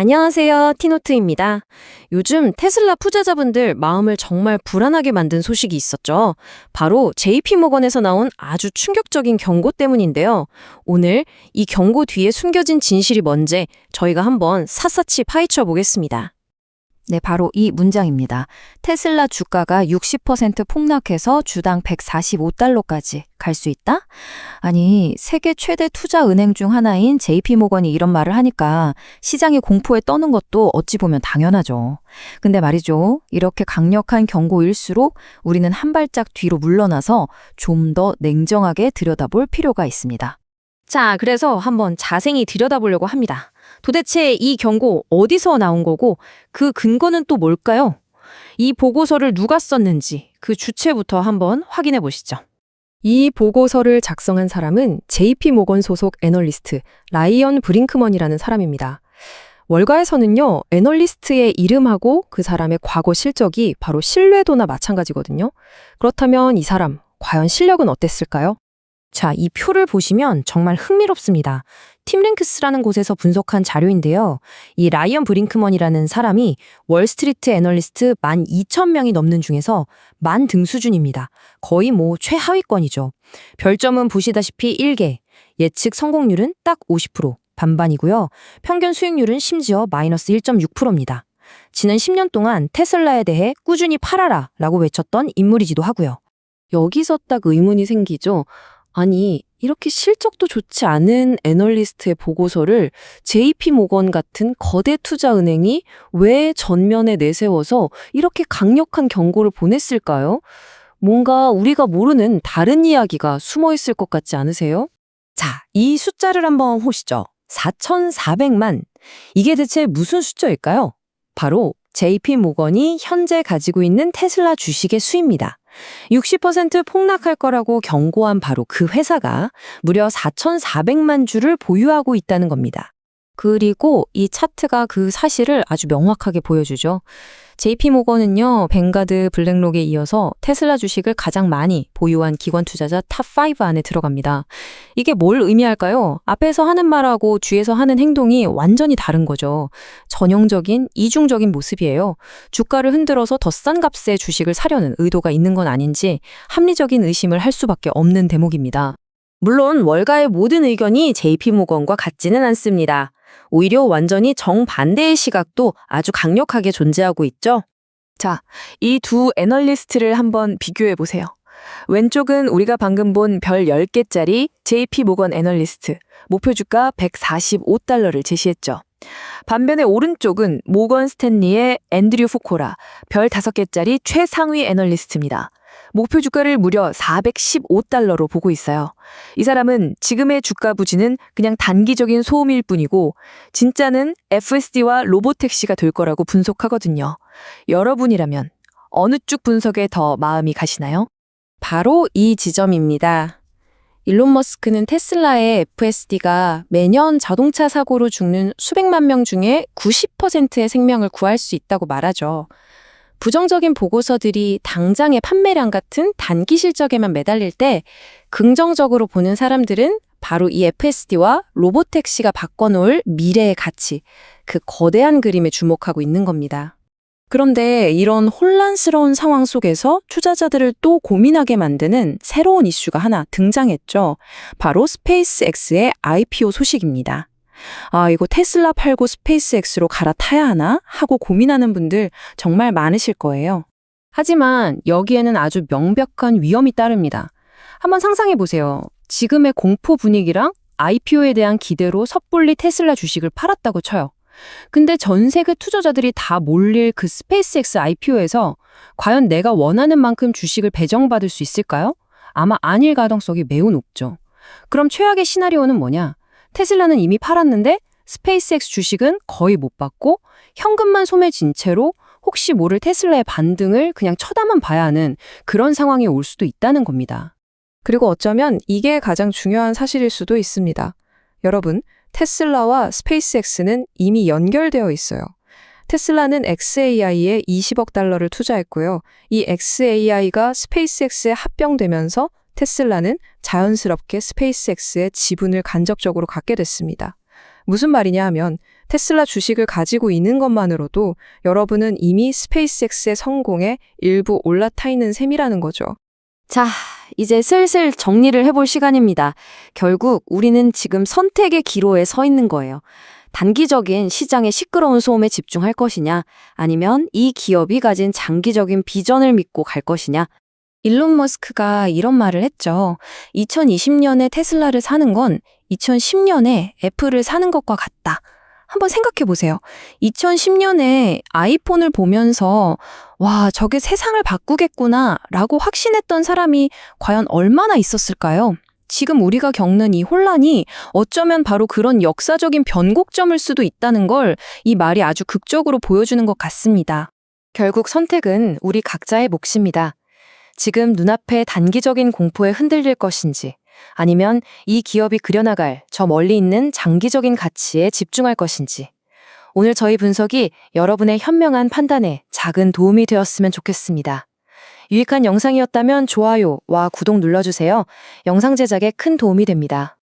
안녕하세요. 티노트입니다. 요즘 테슬라 투자자분들 마음을 정말 불안하게 만든 소식이 있었죠. 바로 JP모건에서 나온 아주 충격적인 경고 때문인데요. 오늘 이 경고 뒤에 숨겨진 진실이 뭔지 저희가 한번 샅샅이 파헤쳐 보겠습니다. 네, 바로 이 문장입니다. 테슬라 주가가 60% 폭락해서 주당 145달러까지 갈 수 있다? 아니, 세계 최대 투자 은행 중 하나인 JP모건이 이런 말을 하니까 시장이 공포에 떠는 것도 어찌 보면 당연하죠. 근데 말이죠. 이렇게 강력한 경고일수록 우리는 한 발짝 뒤로 물러나서 좀 더 냉정하게 들여다볼 필요가 있습니다. 자, 그래서 한번 자세히 들여다보려고 합니다. 도대체 이 경고 어디서 나온 거고 그 근거는 또 뭘까요? 이 보고서를 누가 썼는지 그 주체부터 한번 확인해 보시죠. 이 보고서를 작성한 사람은 JP모건 소속 애널리스트 라이언 브링크먼이라는 사람입니다. 월가에서는요, 애널리스트의 이름하고 그 사람의 과거 실적이 바로 신뢰도나 마찬가지거든요. 그렇다면 이 사람, 과연 실력은 어땠을까요? 자, 이 표를 보시면 정말 흥미롭습니다. 팀랭크스라는 곳에서 분석한 자료인데요. 이 라이언 브링크먼이라는 사람이 월스트리트 애널리스트 12,000명이 넘는 중에서 만등 수준입니다. 거의 최하위권이죠. 별점은 보시다시피 1개, 예측 성공률은 딱 50%, 반반이고요. 평균 수익률은 심지어 마이너스 1.6%입니다. 지난 10년 동안 테슬라에 대해 꾸준히 팔아라 라고 외쳤던 인물이기도 하고요. 여기서 딱 의문이 생기죠. 아니, 이렇게 실적도 좋지 않은 애널리스트의 보고서를 JP모건 같은 거대 투자은행이 왜 전면에 내세워서 이렇게 강력한 경고를 보냈을까요? 뭔가 우리가 모르는 다른 이야기가 숨어 있을 것 같지 않으세요? 자, 이 숫자를 한번 보시죠. 4,400만. 이게 대체 무슨 숫자일까요? 바로 JP모건이 현재 가지고 있는 테슬라 주식의 수입니다. 60% 폭락할 거라고 경고한 바로 그 회사가 무려 4,400만 주를 보유하고 있다는 겁니다. 그리고 이 차트가 그 사실을 아주 명확하게 보여주죠. JP모건은요, 뱅가드, 블랙록에 이어서 테슬라 주식을 가장 많이 보유한 기관 투자자 탑5 안에 들어갑니다. 이게 뭘 의미할까요? 앞에서 하는 말하고 뒤에서 하는 행동이 완전히 다른 거죠. 전형적인 이중적인 모습이에요. 주가를 흔들어서 더 싼 값의 주식을 사려는 의도가 있는 건 아닌지 합리적인 의심을 할 수밖에 없는 대목입니다. 물론 월가의 모든 의견이 JP모건과 같지는 않습니다. 오히려 완전히 정반대의 시각도 아주 강력하게 존재하고 있죠. 자, 이 두 애널리스트를 한번 비교해 보세요. 왼쪽은 우리가 방금 본 별 10개짜리 JP모건 애널리스트, 목표 주가 145달러를 제시했죠. 반면에 오른쪽은 모건 스탠리의 앤드류 포코라, 별 5개짜리 최상위 애널리스트입니다. 목표 주가를 무려 415달러로 보고 있어요. 이 사람은 지금의 주가 부진은 그냥 단기적인 소음일 뿐이고 진짜는 FSD와 로보택시가 될 거라고 분석하거든요. 여러분이라면 어느 쪽 분석에 더 마음이 가시나요? 바로 이 지점입니다. 일론 머스크는 테슬라의 FSD가 매년 자동차 사고로 죽는 수백만 명 중에 90%의 생명을 구할 수 있다고 말하죠. 부정적인 보고서들이 당장의 판매량 같은 단기 실적에만 매달릴 때 긍정적으로 보는 사람들은 바로 이 FSD와 로보택시가 바꿔놓을 미래의 가치, 그 거대한 그림에 주목하고 있는 겁니다. 그런데 이런 혼란스러운 상황 속에서 투자자들을 또 고민하게 만드는 새로운 이슈가 하나 등장했죠. 바로 스페이스X의 IPO 소식입니다. 아, 이거 테슬라 팔고 스페이스X로 갈아타야 하나? 하고 고민하는 분들 정말 많으실 거예요. 하지만 여기에는 아주 명백한 위험이 따릅니다. 한번 상상해 보세요. 지금의 공포 분위기랑 IPO에 대한 기대로 섣불리 테슬라 주식을 팔았다고 쳐요. 근데 전 세계 투자자들이 다 몰릴 그 스페이스X IPO에서 과연 내가 원하는 만큼 주식을 배정받을 수 있을까요? 아마 아닐 가능성이 매우 높죠. 그럼 최악의 시나리오는 뭐냐? 테슬라는 이미 팔았는데 스페이스X 주식은 거의 못 받고 현금만 소매진 채로 혹시 모를 테슬라의 반등을 그냥 쳐다만 봐야 하는 그런 상황이 올 수도 있다는 겁니다. 그리고 어쩌면 이게 가장 중요한 사실일 수도 있습니다. 여러분, 테슬라와 스페이스X는 이미 연결되어 있어요. 테슬라는 xAI에 20억 달러를 투자했고요. 이 xAI가 스페이스X에 합병되면서 테슬라는 자연스럽게 스페이스X의 지분을 간접적으로 갖게 됐습니다. 무슨 말이냐 하면 테슬라 주식을 가지고 있는 것만으로도 여러분은 이미 스페이스X의 성공에 일부 올라타 있는 셈이라는 거죠. 자, 이제 슬슬 정리를 해볼 시간입니다. 결국 우리는 지금 선택의 기로에 서 있는 거예요. 단기적인 시장의 시끄러운 소음에 집중할 것이냐, 아니면 이 기업이 가진 장기적인 비전을 믿고 갈 것이냐. 일론 머스크가 이런 말을 했죠. 2020년에 테슬라를 사는 건 2010년에 애플을 사는 것과 같다. 한번 생각해 보세요. 2010년에 아이폰을 보면서 와, 저게 세상을 바꾸겠구나 라고 확신했던 사람이 과연 얼마나 있었을까요? 지금 우리가 겪는 이 혼란이 어쩌면 바로 그런 역사적인 변곡점일 수도 있다는 걸 이 말이 아주 극적으로 보여주는 것 같습니다. 결국 선택은 우리 각자의 몫입니다. 지금 눈앞의 단기적인 공포에 흔들릴 것인지, 아니면 이 기업이 그려나갈 저 멀리 있는 장기적인 가치에 집중할 것인지. 오늘 저희 분석이 여러분의 현명한 판단에 작은 도움이 되었으면 좋겠습니다. 유익한 영상이었다면 좋아요와 구독 눌러주세요. 영상 제작에 큰 도움이 됩니다.